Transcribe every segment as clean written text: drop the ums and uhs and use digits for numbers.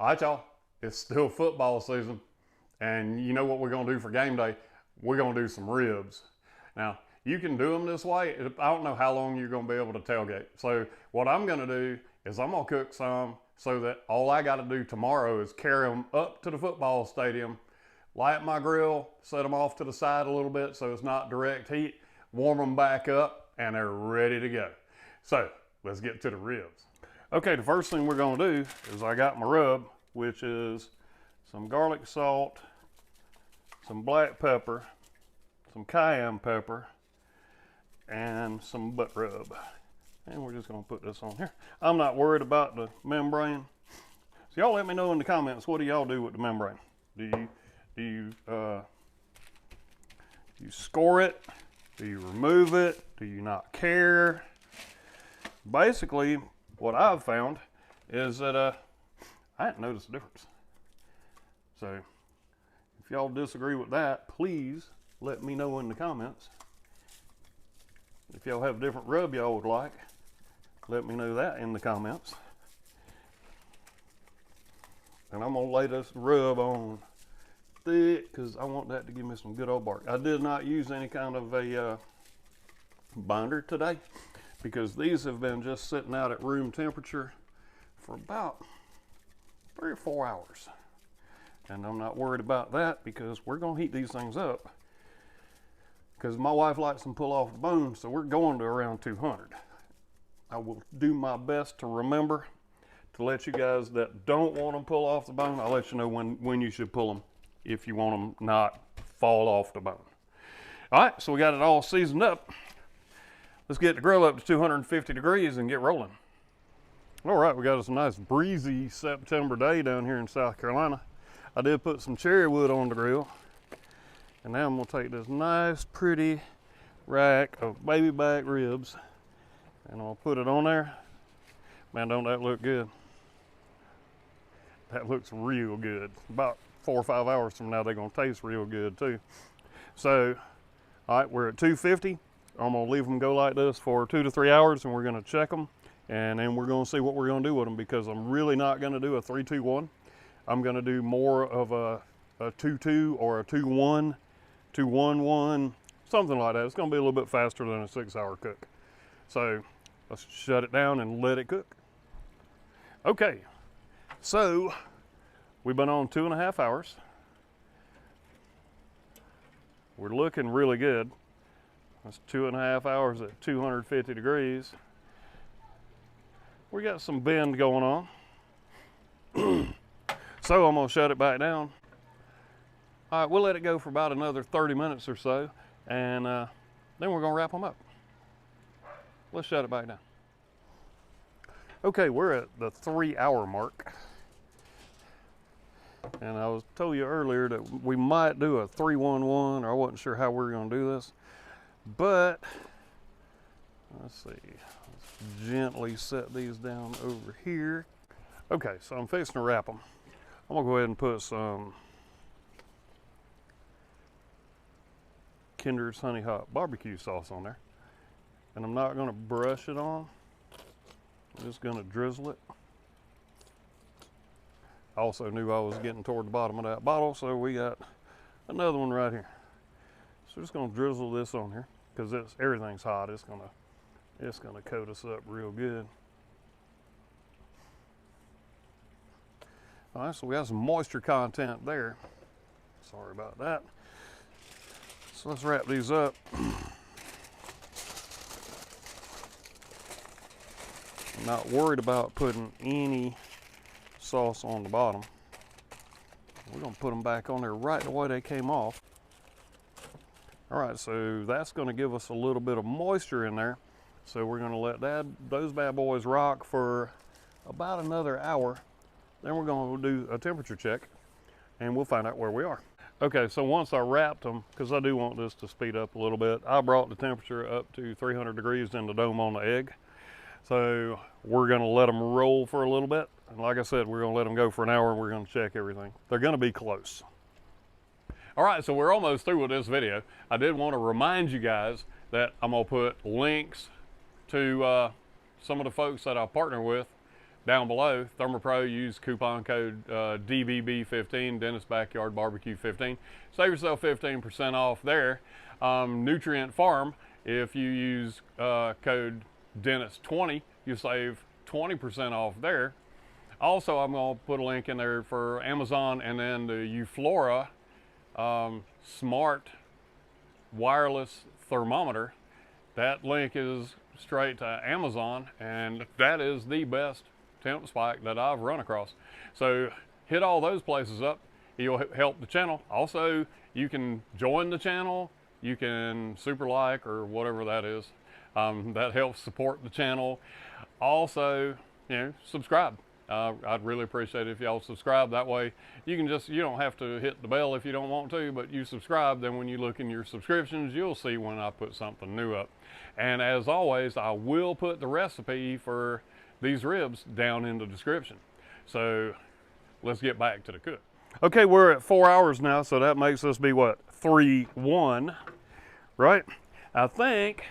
All right, y'all, it's still football season, and you know what we're gonna do for game day? We're gonna do some ribs. Now, you can do them this way. I don't know how long you're gonna be able to tailgate. So what I'm gonna do is I'm gonna cook some so that all I gotta do tomorrow is carry them up to the football stadium, light my grill, set them off to the side a little bit so it's not direct heat, warm them back up, and they're ready to go. So let's get to the ribs. Okay, the first thing we're gonna do is I got my rub, which is some garlic salt, some black pepper, some cayenne pepper, and some butt rub. And we're just gonna put this on here. I'm not worried about the membrane. So y'all let me know in the comments, what do y'all do with the membrane? Do you score it? Do you remove it? Do you not care? Basically, what I've found is that I hadn't noticed a difference. So if y'all disagree with that, please let me know in the comments. If y'all have a different rub y'all would like, let me know that in the comments. And I'm gonna lay this rub on thick because I want that to give me some good old bark. I did not use any kind of a binder today, because these have been just sitting out at room temperature for about 3 or 4 hours. And I'm not worried about that because we're gonna heat these things up, because my wife likes them pull off the bone, so we're going to around 200. I will do my best to remember to let you guys that don't want them pull off the bone, I'll let you know when you should pull them if you want them not fall off the bone. All right, so we got it all seasoned up. Let's get the grill up to 250 degrees and get rolling. All right, we got us a nice breezy September day down here in South Carolina. I did put some cherry wood on the grill. And now I'm gonna take this nice, pretty rack of baby back ribs and I'll put it on there. Man, don't that look good? That looks real good. About 4 or 5 hours from now, they're gonna taste real good too. So, all right, we're at 250. I'm gonna leave them go like this for 2 to 3 hours and we're gonna check them. And then we're gonna see what we're gonna do with them, because I'm really not gonna do a 3-2-1. I'm gonna do more of a 2-2 or a 2-1, 2-1-1, something like that. It's gonna be a little bit faster than a 6-hour cook. So let's shut it down and let it cook. Okay, so we've been on 2.5 hours. We're looking really good. That's 2.5 hours at 250 degrees. We got some bend going on. So I'm gonna shut it back down. All right, we'll let it go for about another 30 minutes or so, and then we're gonna wrap them up. Let's shut it back down. Okay, we're at the 3-hour mark. And I told you earlier that we might do a 3-1-1, or I wasn't sure how we were gonna do this. But, let's see, let's gently set these down over here. Okay, so I'm fixing to wrap them. I'm gonna go ahead and put some Kinder's Honey Hot barbecue sauce on there. And I'm not gonna brush it on. I'm just gonna drizzle it. I also knew I was getting toward the bottom of that bottle, so we got another one right here. So just gonna drizzle this on here, because everything's hot. It's gonna coat us up real good. All right, so we got some moisture content there. Sorry about that. So let's wrap these up. I'm not worried about putting any sauce on the bottom. We're gonna put them back on there right the way they came off. All right, so that's gonna give us a little bit of moisture in there. So we're gonna let those bad boys rock for about another hour. Then we're gonna do a temperature check and we'll find out where we are. Okay, so once I wrapped them, because I do want this to speed up a little bit, I brought the temperature up to 300 degrees in the dome on the egg. So we're gonna let them roll for a little bit. And like I said, we're gonna let them go for an hour and we're gonna check everything. They're gonna be close. All right, so we're almost through with this video. I did want to remind you guys that I'm gonna put links to some of the folks that I partner with down below, ThermoPro, use coupon code DBB15, Dennis Backyard Barbecue 15. Save yourself 15% off there. Nutrient Farm, if you use code Dennis20, you save 20% off there. Also, I'm going to put a link in there for Amazon, and then the Euflora smart wireless thermometer. That link is straight to Amazon, and that is the best temp spike that I've run across. So hit all those places up. You'll help the channel. Also, you can join the channel. You can super like or whatever that is. That helps support the channel. Also, subscribe. I'd really appreciate it if y'all subscribe. That way you don't have to hit the bell if you don't want to, but you subscribe. Then when you look in your subscriptions, you'll see when I put something new up. And as always, I will put the recipe for these ribs down in the description. So let's get back to the cook. Okay, we're at 4 hours now, so that makes us be what, 3-1, right? I think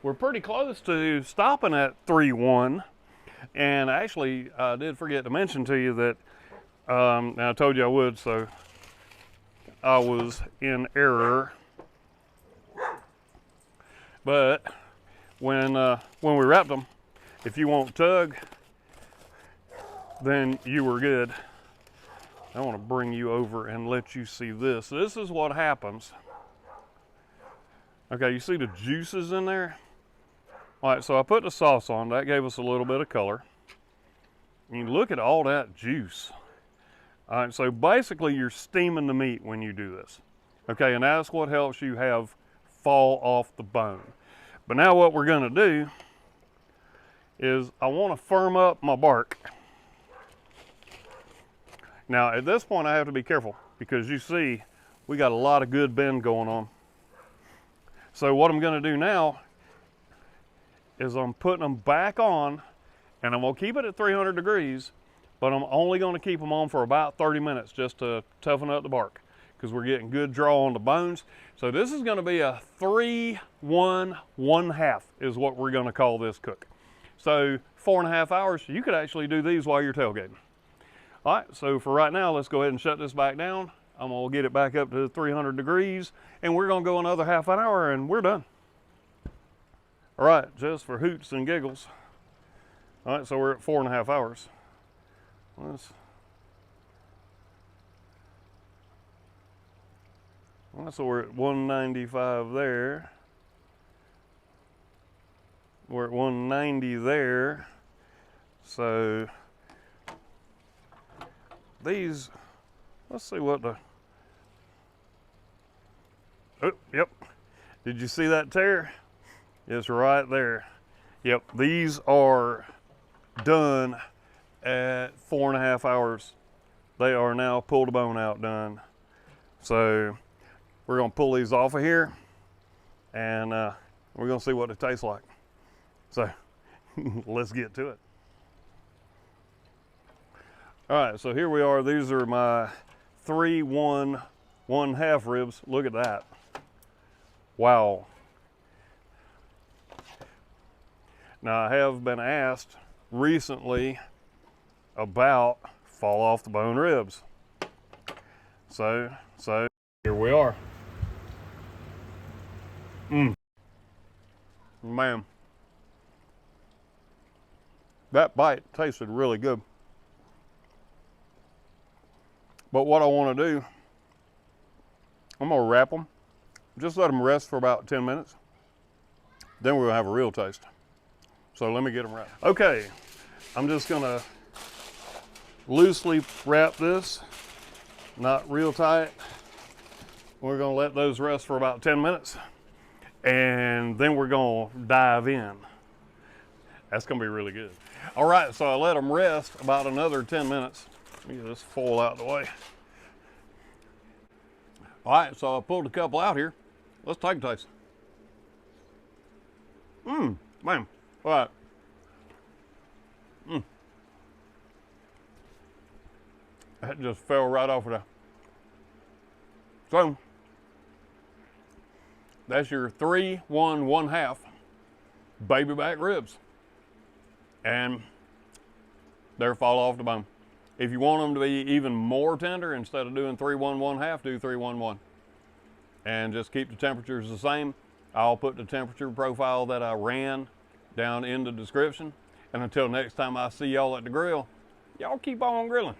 we're pretty close to stopping at 3-1. And actually, I did forget to mention to you that, and I told you I would, so I was in error. But when we wrapped them, if you won't tug, then you were good. I want to bring you over and let you see this. This is what happens. Okay, you see the juices in there? All right, so I put the sauce on. That gave us a little bit of color. And look at all that juice. All right, so basically you're steaming the meat when you do this. Okay, and that's what helps you have fall off the bone. But now what we're gonna do is I wanna firm up my bark. Now at this point I have to be careful because you see we got a lot of good bend going on. So what I'm gonna do now is I'm putting them back on, and I'm gonna keep it at 300 degrees, but I'm only gonna keep them on for about 30 minutes just to toughen up the bark because we're getting good draw on the bones. So this is gonna be a 3-1-1/2 is what we're gonna call this cook. So 4.5 hours, you could actually do these while you're tailgating. All right, so for right now, let's go ahead and shut this back down. I'm gonna get it back up to 300 degrees, and we're gonna go another half an hour and we're done. All right, just for hoots and giggles. All right, so we're at 4.5 hours. So we're at 195 there. We're at 190 there. So these, let's see what the, oh, yep. Did you see that tear? It's right there. Yep, these are done at 4.5 hours. They are now pull the bone out done. So we're gonna pull these off of here and we're gonna see what it tastes like. So let's get to it. All right, so here we are. These are my 3-1-1/2 ribs. Look at that. Wow. Now, I have been asked recently about fall off the bone ribs. So here we are. Man, that bite tasted really good. But what I want to do, I'm gonna wrap them, just let them rest for about 10 minutes. Then we're gonna have a real taste. So let me get them wrapped. Okay, I'm just gonna loosely wrap this, not real tight. We're gonna let those rest for about 10 minutes and then we're gonna dive in. That's gonna be really good. All right, so I let them rest about another 10 minutes. Let me get this foil out of the way. All right, so I pulled a couple out here. Let's take a taste. Man, all right. That just fell right off of there. So, that's your 3-1-1/2 baby back ribs. And they'll fall off the bone. If you want them to be even more tender, instead of doing 3-1-1/2, do 3-1-1. And just keep the temperatures the same. I'll put the temperature profile that I ran down in the description. And until next time I see y'all at the grill, y'all keep on grilling.